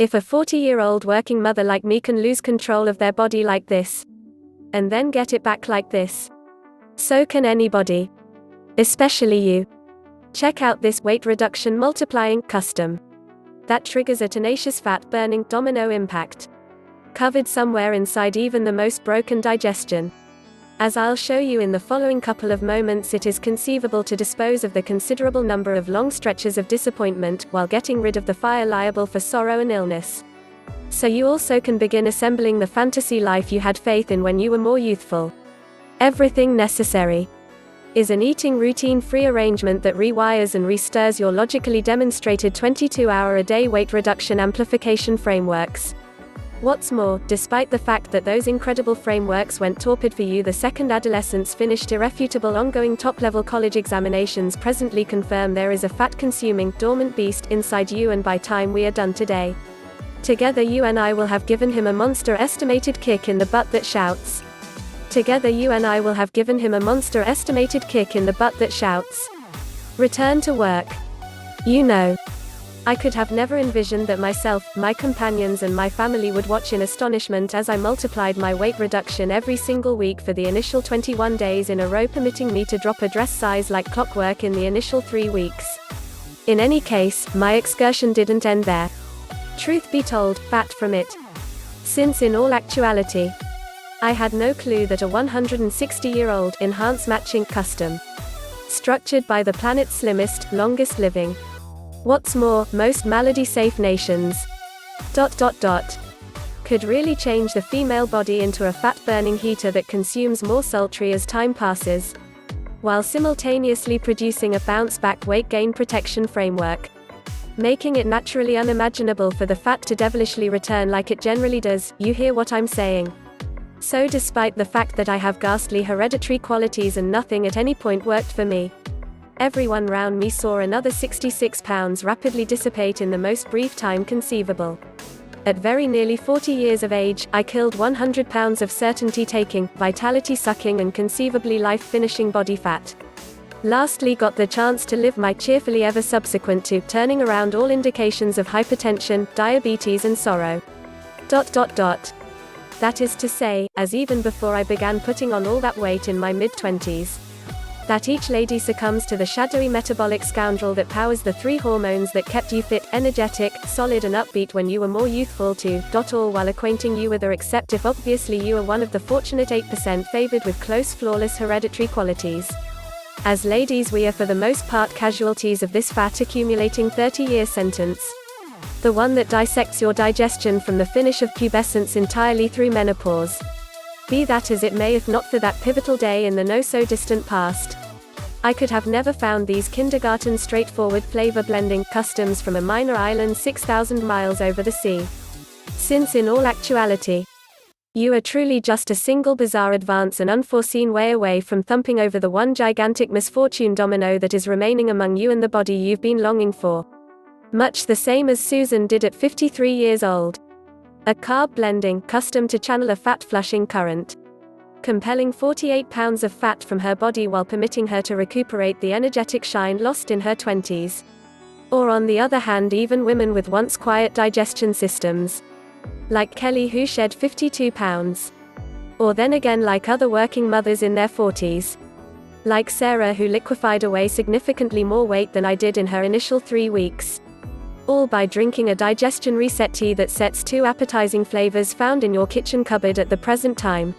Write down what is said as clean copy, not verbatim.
If a 40-year-old working mother like me can lose control of their body like this, and then get it back like this, so can anybody. Especially you. Check out this weight reduction multiplying custom that triggers a tenacious fat-burning domino impact, covered somewhere inside even the most broken digestion. As I'll show you in the following couple of moments, it is conceivable to dispose of the considerable number of long stretches of disappointment while getting rid of the fire liable for sorrow and illness. So you also can begin assembling the fantasy life you had faith in when you were more youthful. Everything necessary is an eating routine-free arrangement that rewires and restirs your logically demonstrated 22-hour-a-day weight reduction amplification frameworks. What's more, despite the fact that those incredible frameworks went torpid for you the second adolescence finished, irrefutable ongoing top-level college examinations presently confirm there is a fat-consuming, dormant beast inside you, and by time we are done today, together you and I will have given him a monster-estimated kick in the butt that shouts. Together you and I will have given him a monster-estimated kick in the butt that shouts, return to work. You know, I could have never envisioned that myself, my companions and my family would watch in astonishment as I multiplied my weight reduction every single week for the initial 21 days in a row, permitting me to drop a dress size like clockwork in the initial 3 weeks. In any case, my excursion didn't end there. Truth be told, fat from it. Since in all actuality, I had no clue that a 160-year-old enhanced matching custom, structured by the planet's slimmest, longest living, what's more, most malady-safe nations, could really change the female body into a fat-burning heater that consumes more sultry as time passes, while simultaneously producing a bounce-back weight gain protection framework, making it naturally unimaginable for the fat to devilishly return like it generally does. You hear what I'm saying? So despite the fact that I have ghastly hereditary qualities and nothing at any point worked for me, everyone round me saw another 66 pounds rapidly dissipate in the most brief time conceivable. At very nearly 40 years of age, I killed 100 pounds of certainty-taking, vitality-sucking and conceivably life-finishing body fat. Lastly, got the chance to live my cheerfully ever subsequent to turning around all indications of hypertension, diabetes and sorrow. That is to say, as even before I began putting on all that weight in my mid-20s, that each lady succumbs to the shadowy metabolic scoundrel that powers the 3 hormones that kept you fit, energetic, solid and upbeat when you were more youthful too, all while acquainting you with her, except if obviously you are one of the fortunate 8% favored with close flawless hereditary qualities. As ladies, we are for the most part casualties of this fat accumulating 30-year sentence. The one that dissects your digestion from the finish of pubescence entirely through menopause. Be that as it may, if not for that pivotal day in the no-so-distant past, I could have never found these kindergarten straightforward flavor-blending customs from a minor island 6,000 miles over the sea. Since in all actuality, you are truly just a single bizarre advance and unforeseen way away from thumping over the one gigantic misfortune domino that is remaining among you and the body you've been longing for. Much the same as Susan did at 53 years old. A carb-blending, custom to channel a fat-flushing current, compelling 48 pounds of fat from her body while permitting her to recuperate the energetic shine lost in her 20s. Or on the other hand, even women with once quiet digestion systems, like Kelly, who shed 52 pounds. Or then again, like other working mothers in their 40s. Like Sarah, who liquefied away significantly more weight than I did in her initial 3 weeks. All by drinking a digestion reset tea that sets 2 appetizing flavors found in your kitchen cupboard at the present time.